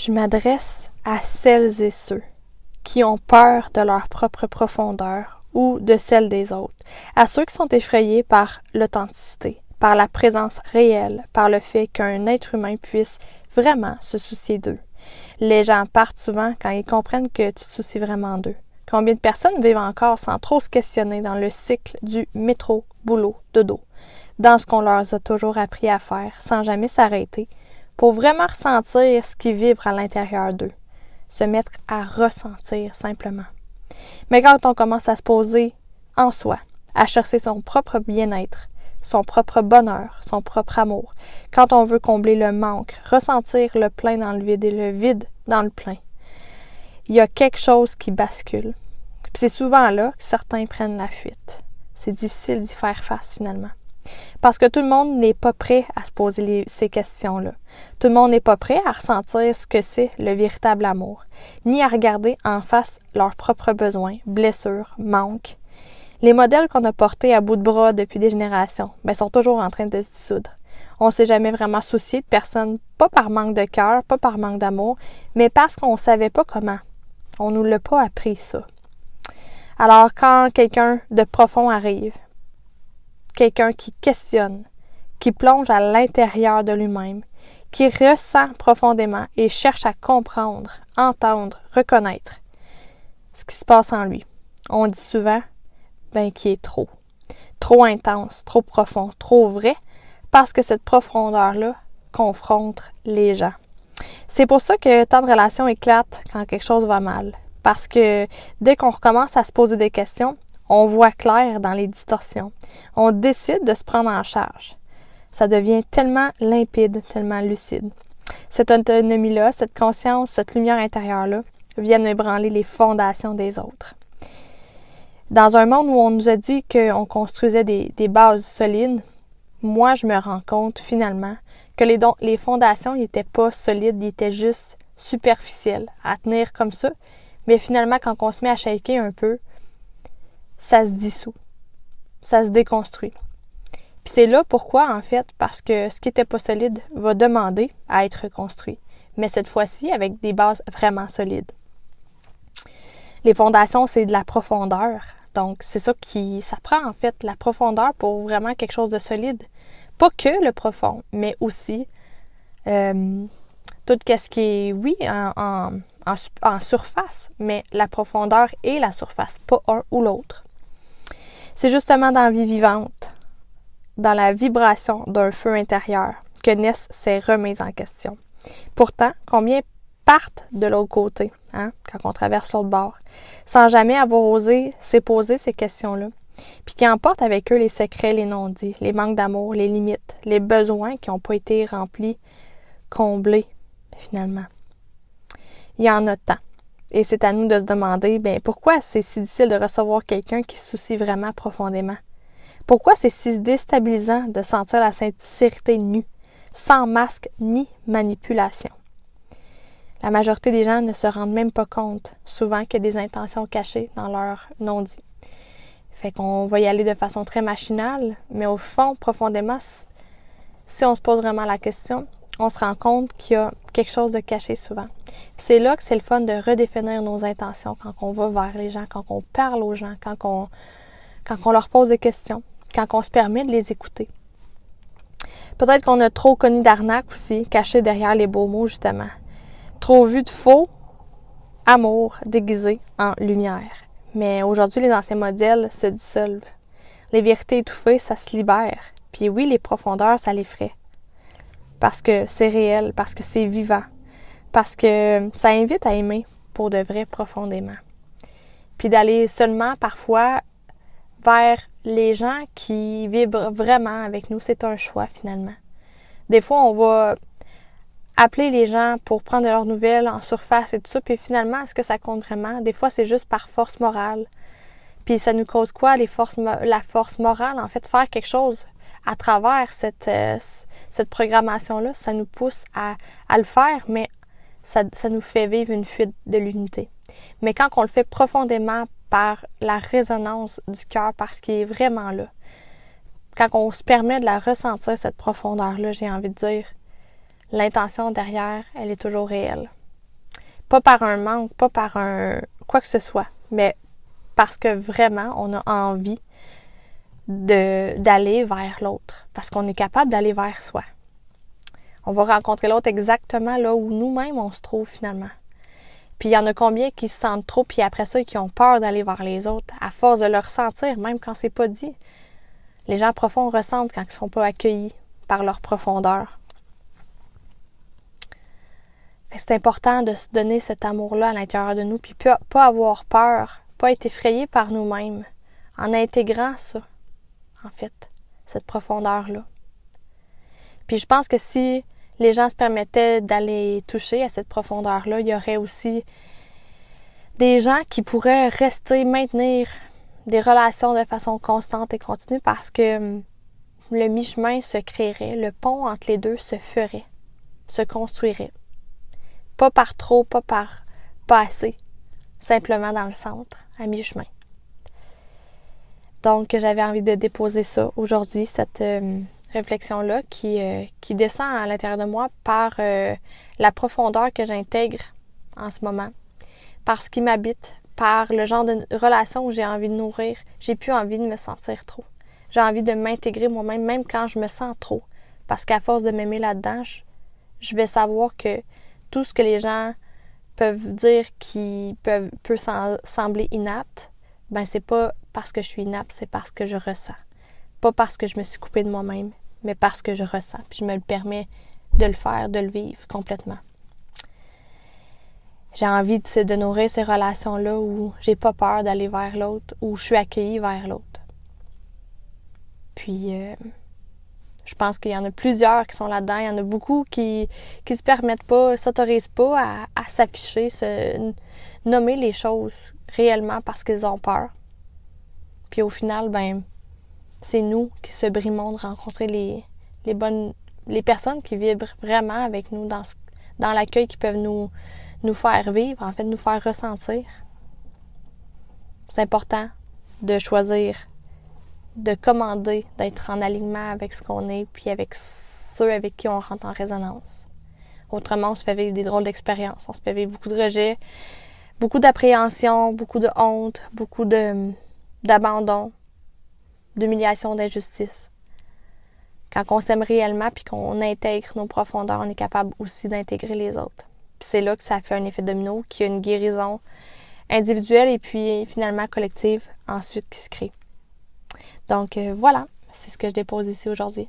Je m'adresse à celles et ceux qui ont peur de leur propre profondeur ou de celle des autres, à ceux qui sont effrayés par l'authenticité, par la présence réelle, par le fait qu'un être humain puisse vraiment se soucier d'eux. Les gens partent souvent quand ils comprennent que tu te soucies vraiment d'eux. Combien de personnes vivent encore sans trop se questionner dans le cycle du métro, boulot, dodo, dans ce qu'on leur a toujours appris à faire, sans jamais s'arrêter, pour vraiment ressentir ce qui vibre à l'intérieur d'eux, se mettre à ressentir simplement. Mais quand on commence à se poser en soi, à chercher son propre bien-être, son propre bonheur, son propre amour, quand on veut combler le manque, ressentir le plein dans le vide et le vide dans le plein, il y a quelque chose qui bascule. Puis c'est souvent là que certains prennent la fuite. C'est difficile d'y faire face finalement. Parce que tout le monde n'est pas prêt à se poser ces questions-là. Tout le monde n'est pas prêt à ressentir ce que c'est le véritable amour, ni à regarder en face leurs propres besoins, blessures, manques. Les modèles qu'on a portés à bout de bras depuis des générations sont toujours en train de se dissoudre. On ne s'est jamais vraiment soucié de personne, pas par manque de cœur, pas par manque d'amour, mais parce qu'on ne savait pas comment. On ne nous l'a pas appris, ça. Alors, quand quelqu'un de profond arrive, quelqu'un qui questionne, qui plonge à l'intérieur de lui-même, qui ressent profondément et cherche à comprendre, entendre, reconnaître ce qui se passe en lui. On dit souvent qu'il est trop. Trop intense, trop profond, trop vrai, parce que cette profondeur-là confronte les gens. C'est pour ça que tant de relations éclatent quand quelque chose va mal. Parce que dès qu'on recommence à se poser des questions, on voit clair dans les distorsions. On décide de se prendre en charge. Ça devient tellement limpide, tellement lucide. Cette autonomie-là, cette conscience, cette lumière intérieure-là viennent ébranler les fondations des autres. Dans un monde où on nous a dit qu'on construisait des bases solides, moi, je me rends compte finalement que les fondations n'étaient pas solides, ils étaient juste superficielles, à tenir comme ça. Mais finalement, quand on se met à shaker un peu, ça se dissout, ça se déconstruit. Puis c'est là pourquoi, en fait, parce que ce qui n'était pas solide va demander à être reconstruit, mais cette fois-ci avec des bases vraiment solides. Les fondations, c'est de la profondeur. Donc, c'est ça prend, en fait, la profondeur pour vraiment quelque chose de solide. Pas que le profond, mais aussi tout ce qui est, oui, en surface, mais la profondeur et la surface, pas un ou l'autre. C'est justement dans la vie vivante, dans la vibration d'un feu intérieur, que naissent ces remises en question. Pourtant, combien partent de l'autre côté, quand on traverse l'autre bord, sans jamais avoir osé se poser ces questions-là, puis qui emportent avec eux les secrets, les non-dits, les manques d'amour, les limites, les besoins qui n'ont pas été remplis, comblés, finalement. Il y en a tant. Et c'est à nous de se demander, pourquoi c'est si difficile de recevoir quelqu'un qui se soucie vraiment profondément? Pourquoi c'est si déstabilisant de sentir la sincérité nue, sans masque ni manipulation? La majorité des gens ne se rendent même pas compte, souvent, qu'il y a des intentions cachées dans leur non-dit. Fait qu'on va y aller de façon très machinale, mais au fond, profondément, si on se pose vraiment la question, on se rend compte qu'il y a quelque chose de caché souvent. Puis c'est là que c'est le fun de redéfinir nos intentions quand on va vers les gens, quand on parle aux gens, quand on leur pose des questions, quand on se permet de les écouter. Peut-être qu'on a trop connu d'arnaques aussi, cachées derrière les beaux mots, justement. Trop vu de faux amour déguisé en lumière. Mais aujourd'hui, les anciens modèles se dissolvent. Les vérités étouffées, ça se libère. Puis oui, les profondeurs, ça l'effraie. Parce que c'est réel, parce que c'est vivant. Parce que ça invite à aimer pour de vrai profondément. Puis d'aller seulement parfois vers les gens qui vibrent vraiment avec nous. C'est un choix finalement. Des fois, on va appeler les gens pour prendre de leurs nouvelles en surface et tout ça. Puis finalement, est-ce que ça compte vraiment? Des fois, c'est juste par force morale. Puis ça nous cause quoi, la force morale? En fait, faire quelque chose à travers cette programmation-là, ça nous pousse à le faire, mais ça nous fait vivre une fuite de l'unité. Mais quand on le fait profondément par la résonance du cœur, parce qu'il est vraiment là, quand on se permet de la ressentir, cette profondeur-là, j'ai envie de dire, l'intention derrière, elle est toujours réelle. Pas par un manque, pas par un quoi que ce soit, mais parce que vraiment, on a envie d'aller vers l'autre, parce qu'on est capable d'aller vers soi. On va rencontrer l'autre exactement là où nous-mêmes on se trouve finalement. Puis il y en a combien qui se sentent trop, puis après ça, qui ont peur d'aller vers les autres, à force de le ressentir, même quand c'est pas dit. Les gens profonds ressentent quand ils ne sont pas accueillis par leur profondeur. C'est important de se donner cet amour-là à l'intérieur de nous, puis pas avoir peur, pas être effrayé par nous-mêmes, en intégrant ça, en fait, cette profondeur-là. Puis je pense que si les gens se permettaient d'aller toucher à cette profondeur-là, il y aurait aussi des gens qui pourraient rester, maintenir des relations de façon constante et continue parce que le mi-chemin se créerait, le pont entre les deux se ferait, se construirait. Pas par trop, pas assez, simplement dans le centre, à mi-chemin. Donc j'avais envie de déposer ça aujourd'hui, cette réflexion-là qui descend à l'intérieur de moi par la profondeur que j'intègre en ce moment, par ce qui m'habite, par le genre de relation où j'ai envie de nourrir. J'ai plus envie de me sentir trop. J'ai envie de m'intégrer moi-même, même quand je me sens trop. Parce qu'à force de m'aimer là-dedans, je vais savoir que tout ce que les gens peuvent dire qui peut sembler inapte, ben c'est pas parce que je suis inapte, c'est parce que je ressens. Pas parce que je me suis coupée de moi-même, mais parce que je ressens. Puis je me le permets de le faire, de le vivre complètement. J'ai envie de nourrir ces relations-là où j'ai pas peur d'aller vers l'autre, où je suis accueillie vers l'autre. Puis, je pense qu'il y en a plusieurs qui sont là-dedans. Il y en a beaucoup qui se permettent pas, s'autorisent pas à s'afficher, nommer les choses réellement parce qu'ils ont peur. Puis au final, ben, c'est nous qui se brimons de rencontrer les personnes qui vibrent vraiment avec nous dans l'accueil, qui peuvent nous faire vivre, en fait, nous faire ressentir. C'est important de choisir, de commander, d'être en alignement avec ce qu'on est, puis avec ceux avec qui on rentre en résonance. Autrement, on se fait vivre des drôles d'expériences. On se fait vivre beaucoup de rejets, beaucoup d'appréhension, beaucoup de honte, beaucoup d'abandon, d'humiliation, d'injustice. Quand on s'aime réellement puis qu'on intègre nos profondeurs, on est capable aussi d'intégrer les autres. Puis c'est là que ça fait un effet domino, qu'il y a une guérison individuelle et puis finalement collective ensuite qui se crée. Donc voilà, c'est ce que je dépose ici aujourd'hui.